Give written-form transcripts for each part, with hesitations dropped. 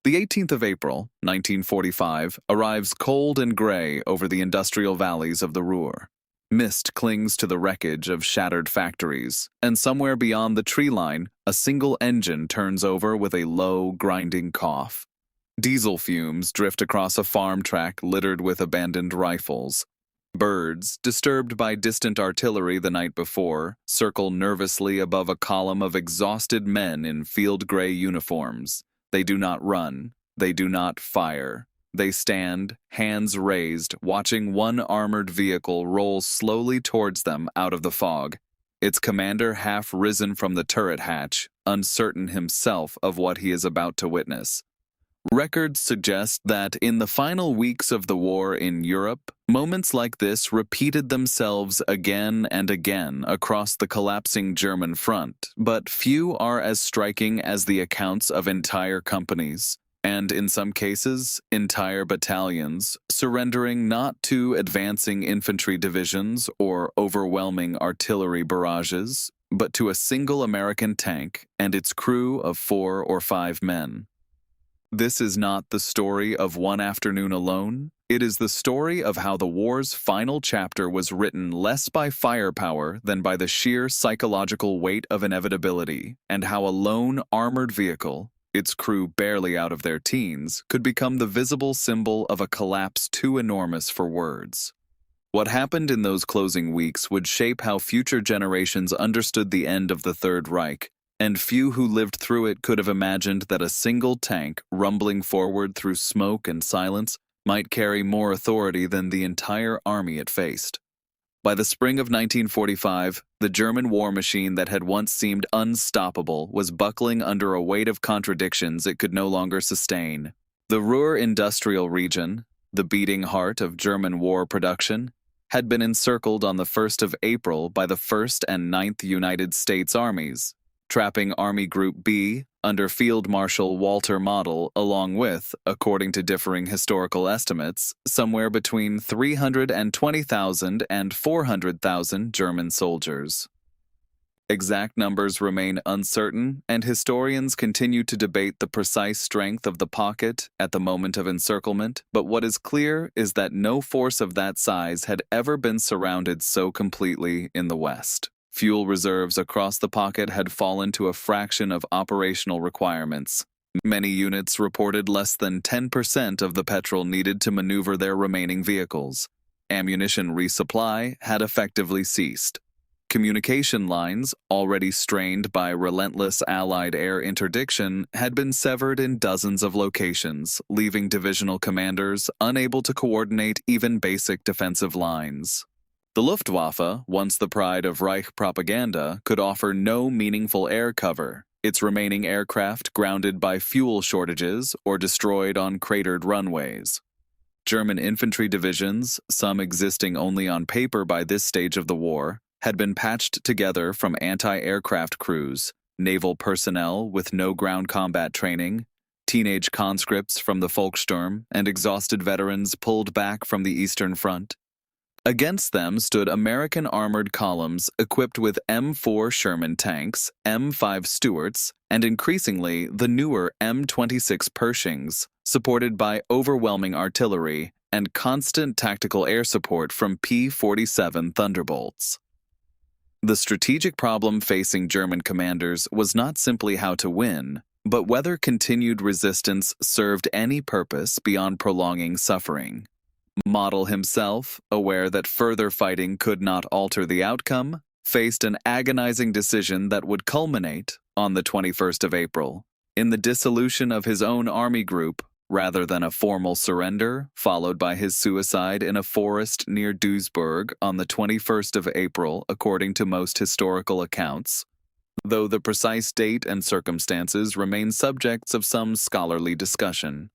The 18th of April, 1945, arrives cold and gray over the industrial valleys of the Ruhr. Mist clings to the wreckage of shattered factories, and somewhere beyond the tree line, a single engine turns over with a low, grinding cough. Diesel fumes drift across a farm track littered with abandoned rifles. Birds, disturbed by distant artillery the night before, circle nervously above a column of exhausted men in field-gray uniforms. They do not run. They do not fire. They stand, hands raised, watching one armored vehicle roll slowly towards them out of the fog, its commander half risen from the turret hatch, uncertain himself of what he is about to witness. Records suggest that in the final weeks of the war in Europe, moments like this repeated themselves again and again across the collapsing German front, but few are as striking as the accounts of entire companies, and in some cases, entire battalions, surrendering not to advancing infantry divisions or overwhelming artillery barrages, but to a single American tank and its crew of 4 or 5 men. This is not the story of one afternoon alone. It is the story of how the war's final chapter was written less by firepower than by the sheer psychological weight of inevitability, and how a lone armored vehicle, its crew barely out of their teens, could become the visible symbol of a collapse too enormous for words. What happened in those closing weeks would shape how future generations understood the end of the Third Reich, and few who lived through it could have imagined that a single tank, rumbling forward through smoke and silence, might carry more authority than the entire army it faced. By the spring of 1945, the German war machine that had once seemed unstoppable was buckling under a weight of contradictions it could no longer sustain. The Ruhr industrial region, the beating heart of German war production, had been encircled on the 1st of April by the 1st and 9th United States Armies, trapping Army Group B under Field Marshal Walter Model along with, according to differing historical estimates, somewhere between 320,000 and 400,000 German soldiers. Exact numbers remain uncertain, and historians continue to debate the precise strength of the pocket at the moment of encirclement, but what is clear is that no force of that size had ever been surrounded so completely in the West. Fuel reserves across the pocket had fallen to a fraction of operational requirements. Many units reported less than 10% of the petrol needed to maneuver their remaining vehicles. Ammunition resupply had effectively ceased. Communication lines, already strained by relentless Allied air interdiction, had been severed in dozens of locations, leaving divisional commanders unable to coordinate even basic defensive lines. The Luftwaffe, once the pride of Reich propaganda, could offer no meaningful air cover, its remaining aircraft grounded by fuel shortages or destroyed on cratered runways. German infantry divisions, some existing only on paper by this stage of the war, had been patched together from anti-aircraft crews, naval personnel with no ground combat training, teenage conscripts from the Volkssturm, and exhausted veterans pulled back from the Eastern Front. Against them stood American armored columns equipped with M4 Sherman tanks, M5 Stuarts, and increasingly the newer M26 Pershings, supported by overwhelming artillery and constant tactical air support from P-47 Thunderbolts. The strategic problem facing German commanders was not simply how to win, but whether continued resistance served any purpose beyond prolonging suffering. Model himself, aware that further fighting could not alter the outcome, faced an agonizing decision that would culminate, on the 21st of April, in the dissolution of his own army group, rather than a formal surrender, followed by his suicide in a forest near Duisburg on the 21st of April, according to most historical accounts, though the precise date and circumstances remain subjects of some scholarly discussion.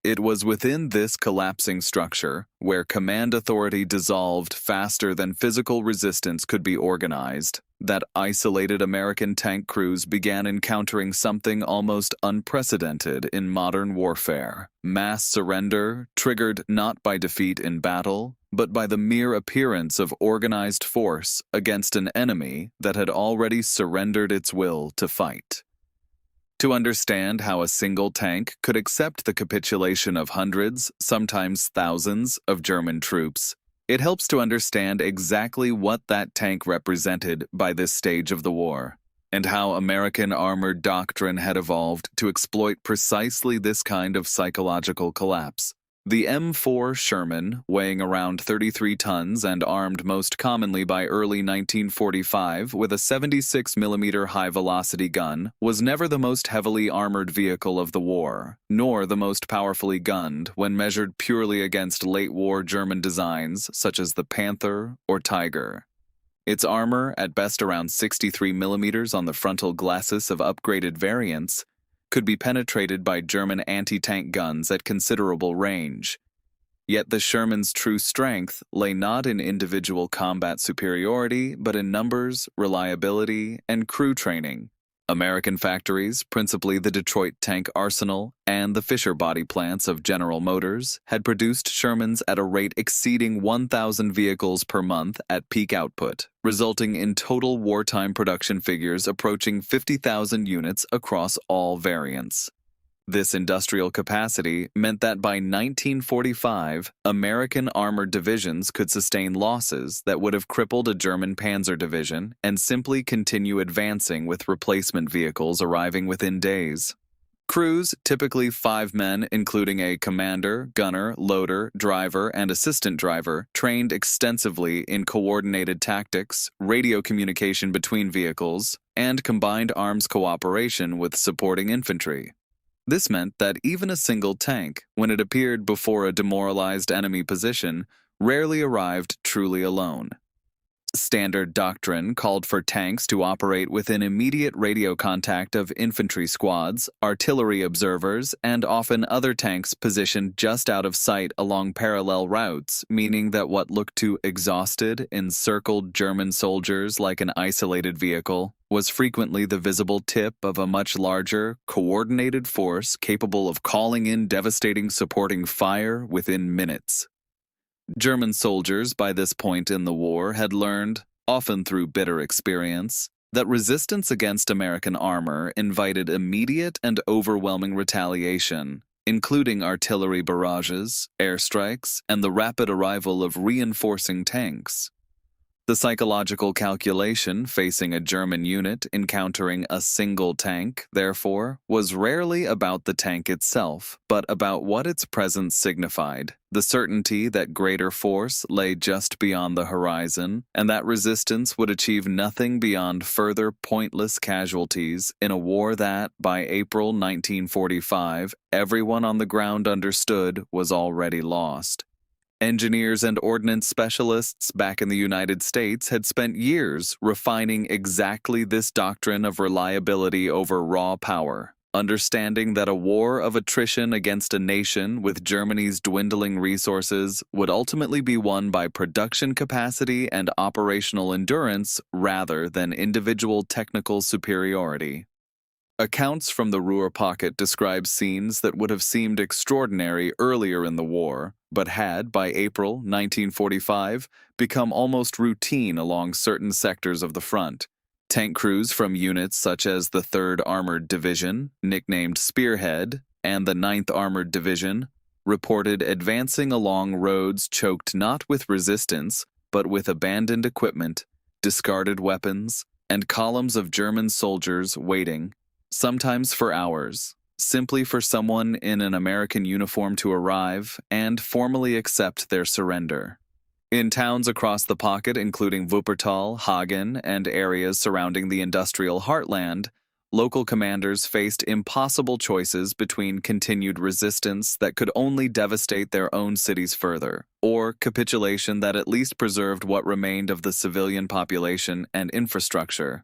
It was within this collapsing structure, where command authority dissolved faster than physical resistance could be organized, that isolated American tank crews began encountering something almost unprecedented in modern warfare: mass surrender, triggered not by defeat in battle, but by the mere appearance of organized force against an enemy that had already surrendered its will to fight. To understand how a single tank could accept the capitulation of hundreds, sometimes thousands, of German troops, it helps to understand exactly what that tank represented by this stage of the war, and how American armored doctrine had evolved to exploit precisely this kind of psychological collapse. The M4 Sherman, weighing around 33 tons and armed most commonly by early 1945 with a 76mm high-velocity gun, was never the most heavily armored vehicle of the war, nor the most powerfully gunned when measured purely against late-war German designs such as the Panther or Tiger. Its armor, at best around 63mm on the frontal glacis of upgraded variants, could be penetrated by German anti-tank guns at considerable range. Yet the Sherman's true strength lay not in individual combat superiority, but in numbers, reliability, and crew training. American factories, principally the Detroit Tank Arsenal and the Fisher body plants of General Motors, had produced Shermans at a rate exceeding 1,000 vehicles per month at peak output, resulting in total wartime production figures approaching 50,000 units across all variants. This industrial capacity meant that by 1945, American armored divisions could sustain losses that would have crippled a German panzer division and simply continue advancing with replacement vehicles arriving within days. Crews, typically 5 men including a commander, gunner, loader, driver, and assistant driver, trained extensively in coordinated tactics, radio communication between vehicles, and combined arms cooperation with supporting infantry. This meant that even a single tank, when it appeared before a demoralized enemy position, rarely arrived truly alone. Standard doctrine called for tanks to operate within immediate radio contact of infantry squads, artillery observers, and often other tanks positioned just out of sight along parallel routes, meaning that what looked to exhausted, encircled German soldiers like an isolated vehicle was frequently the visible tip of a much larger, coordinated force capable of calling in devastating supporting fire within minutes. German soldiers by this point in the war had learned, often through bitter experience, that resistance against American armor invited immediate and overwhelming retaliation, including artillery barrages, airstrikes, and the rapid arrival of reinforcing tanks. The psychological calculation facing a German unit encountering a single tank, therefore, was rarely about the tank itself, but about what its presence signified, the certainty that greater force lay just beyond the horizon, and that resistance would achieve nothing beyond further pointless casualties in a war that, by April 1945, everyone on the ground understood was already lost. Engineers and ordnance specialists back in the United States had spent years refining exactly this doctrine of reliability over raw power, understanding that a war of attrition against a nation with Germany's dwindling resources would ultimately be won by production capacity and operational endurance rather than individual technical superiority. Accounts from the Ruhr pocket describe scenes that would have seemed extraordinary earlier in the war, but had, by April 1945, become almost routine along certain sectors of the front. Tank crews from units such as the 3rd Armored Division, nicknamed Spearhead, and the 9th Armored Division, reported advancing along roads choked not with resistance, but with abandoned equipment, discarded weapons, and columns of German soldiers waiting, sometimes for hours, simply for someone in an American uniform to arrive and formally accept their surrender. In towns across the pocket, including Wuppertal, Hagen, and areas surrounding the industrial heartland, local commanders faced impossible choices between continued resistance that could only devastate their own cities further, or capitulation that at least preserved what remained of the civilian population and infrastructure.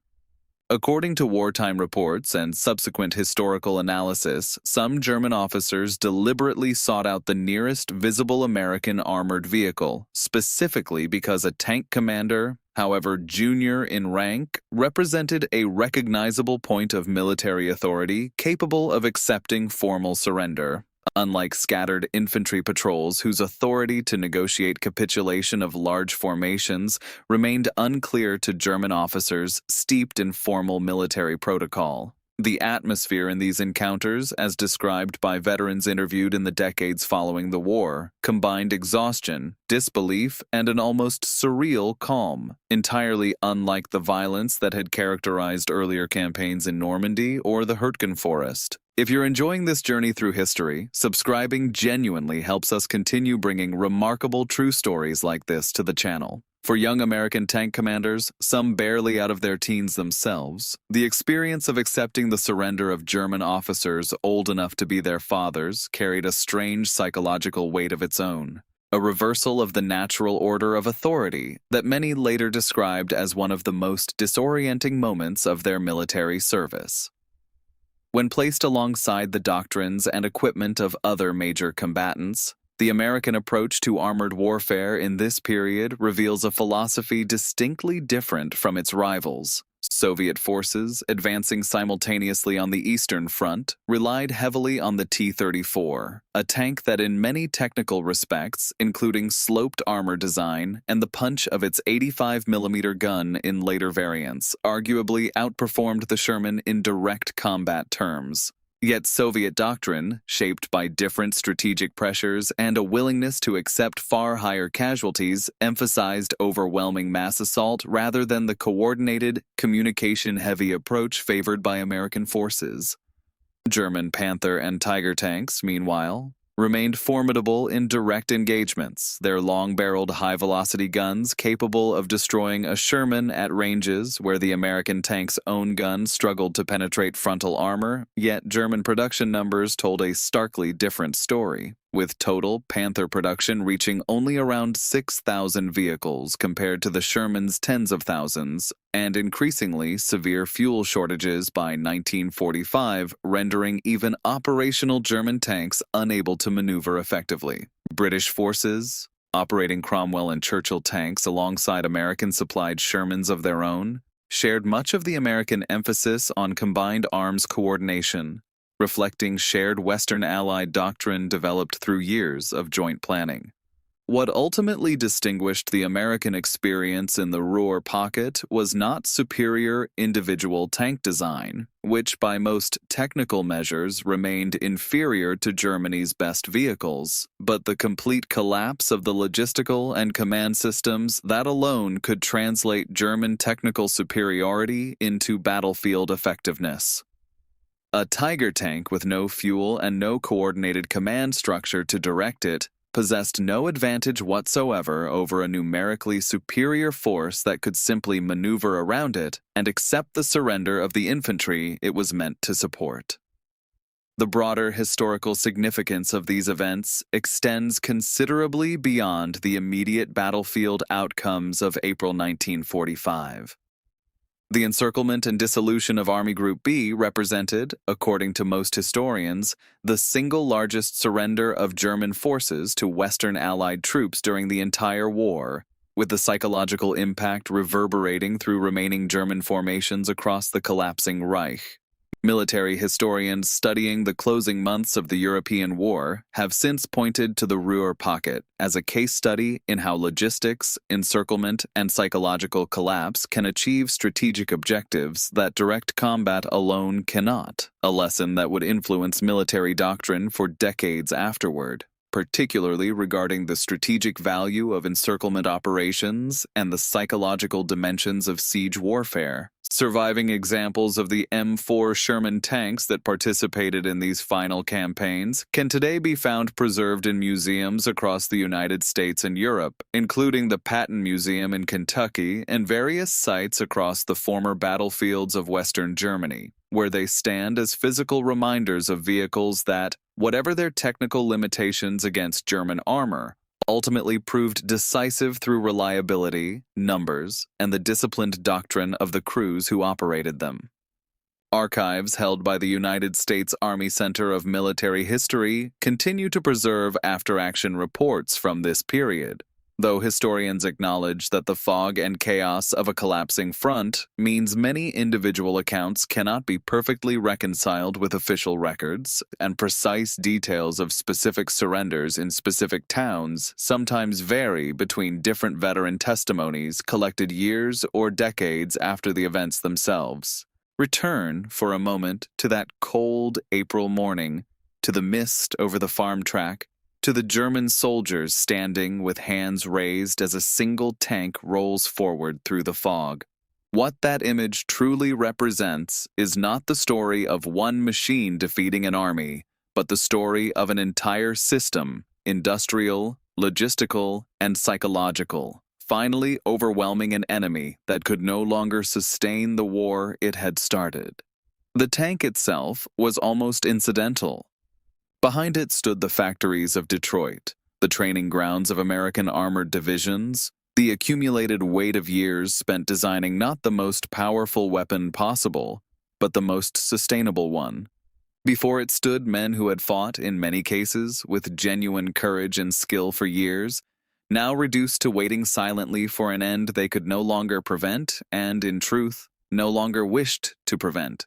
According to wartime reports and subsequent historical analysis, some German officers deliberately sought out the nearest visible American armored vehicle, specifically because a tank commander, however junior in rank, represented a recognizable point of military authority capable of accepting formal surrender. Unlike scattered infantry patrols whose authority to negotiate capitulation of large formations remained unclear to German officers steeped in formal military protocol. The atmosphere in these encounters, as described by veterans interviewed in the decades following the war, combined exhaustion, disbelief, and an almost surreal calm, entirely unlike the violence that had characterized earlier campaigns in Normandy or the Hurtgen Forest. If you're enjoying this journey through history, subscribing genuinely helps us continue bringing remarkable true stories like this to the channel. For young American tank commanders, some barely out of their teens themselves, the experience of accepting the surrender of German officers old enough to be their fathers carried a strange psychological weight of its own, a reversal of the natural order of authority that many later described as one of the most disorienting moments of their military service. When placed alongside the doctrines and equipment of other major combatants, the American approach to armored warfare in this period reveals a philosophy distinctly different from its rivals. Soviet forces, advancing simultaneously on the Eastern Front, relied heavily on the T-34, a tank that in many technical respects, including sloped armor design and the punch of its 85mm gun in later variants, arguably outperformed the Sherman in direct combat terms. Yet Soviet doctrine, shaped by different strategic pressures and a willingness to accept far higher casualties, emphasized overwhelming mass assault rather than the coordinated, communication-heavy approach favored by American forces. German Panther and Tiger tanks, meanwhile, remained formidable in direct engagements, their long-barreled high-velocity guns capable of destroying a Sherman at ranges where the American tank's own gun struggled to penetrate frontal armor, yet German production numbers told a starkly different story, with total Panther production reaching only around 6,000 vehicles compared to the Sherman's tens of thousands, and increasingly severe fuel shortages by 1945, rendering even operational German tanks unable to maneuver effectively. British forces, operating Cromwell and Churchill tanks alongside American-supplied Shermans of their own, shared much of the American emphasis on combined arms coordination, reflecting shared Western Allied doctrine developed through years of joint planning. What ultimately distinguished the American experience in the Ruhr pocket was not superior individual tank design, which by most technical measures remained inferior to Germany's best vehicles, but the complete collapse of the logistical and command systems that alone could translate German technical superiority into battlefield effectiveness. A Tiger tank with no fuel and no coordinated command structure to direct it possessed no advantage whatsoever over a numerically superior force that could simply maneuver around it and accept the surrender of the infantry it was meant to support. The broader historical significance of these events extends considerably beyond the immediate battlefield outcomes of April 1945. The encirclement and dissolution of Army Group B represented, according to most historians, the single largest surrender of German forces to Western Allied troops during the entire war, with the psychological impact reverberating through remaining German formations across the collapsing Reich. Military historians studying the closing months of the European War have since pointed to the Ruhr pocket as a case study in how logistics, encirclement, and psychological collapse can achieve strategic objectives that direct combat alone cannot, a lesson that would influence military doctrine for decades afterward, particularly regarding the strategic value of encirclement operations and the psychological dimensions of siege warfare. Surviving examples of the M4 Sherman tanks that participated in these final campaigns can today be found preserved in museums across the United States and Europe, including the Patton Museum in Kentucky and various sites across the former battlefields of Western Germany, where they stand as physical reminders of vehicles that, whatever their technical limitations against German armor, ultimately proved decisive through reliability, numbers, and the disciplined doctrine of the crews who operated them. Archives held by the United States Army Center of Military History continue to preserve after-action reports from this period, though historians acknowledge that the fog and chaos of a collapsing front means many individual accounts cannot be perfectly reconciled with official records, and precise details of specific surrenders in specific towns sometimes vary between different veteran testimonies collected years or decades after the events themselves. Return for a moment to that cold April morning, to the mist over the farm track, to the German soldiers standing with hands raised as a single tank rolls forward through the fog. What that image truly represents is not the story of one machine defeating an army, but the story of an entire system, industrial, logistical, and psychological, finally overwhelming an enemy that could no longer sustain the war it had started. The tank itself was almost incidental. Behind it stood the factories of Detroit, the training grounds of American armored divisions, the accumulated weight of years spent designing not the most powerful weapon possible, but the most sustainable one. Before it stood men who had fought, in many cases, with genuine courage and skill for years, now reduced to waiting silently for an end they could no longer prevent and, in truth, no longer wished to prevent.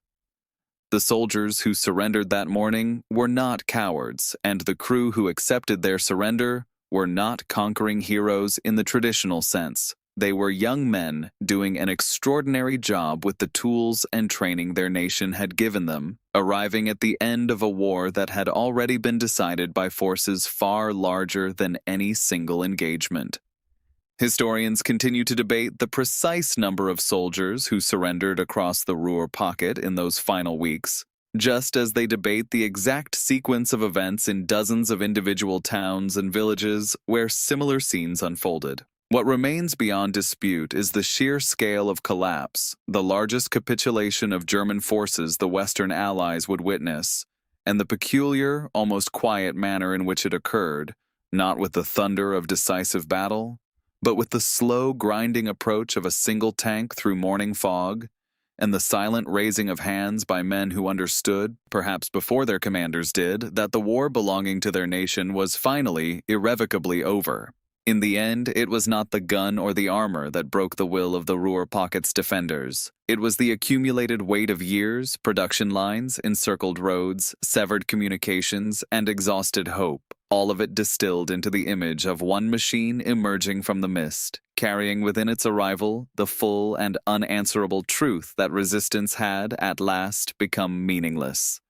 The soldiers who surrendered that morning were not cowards, and the crew who accepted their surrender were not conquering heroes in the traditional sense. They were young men doing an extraordinary job with the tools and training their nation had given them, arriving at the end of a war that had already been decided by forces far larger than any single engagement. Historians continue to debate the precise number of soldiers who surrendered across the Ruhr pocket in those final weeks, just as they debate the exact sequence of events in dozens of individual towns and villages where similar scenes unfolded. What remains beyond dispute is the sheer scale of collapse, the largest capitulation of German forces the Western Allies would witness, and the peculiar, almost quiet manner in which it occurred, not with the thunder of decisive battle, but with the slow, grinding approach of a single tank through morning fog, and the silent raising of hands by men who understood, perhaps before their commanders did, that the war belonging to their nation was finally, irrevocably over. In the end, it was not the gun or the armor that broke the will of the Ruhr pocket's defenders. It was the accumulated weight of years, production lines, encircled roads, severed communications, and exhausted hope, all of it distilled into the image of one machine emerging from the mist, carrying within its arrival the full and unanswerable truth that resistance had, at last, become meaningless.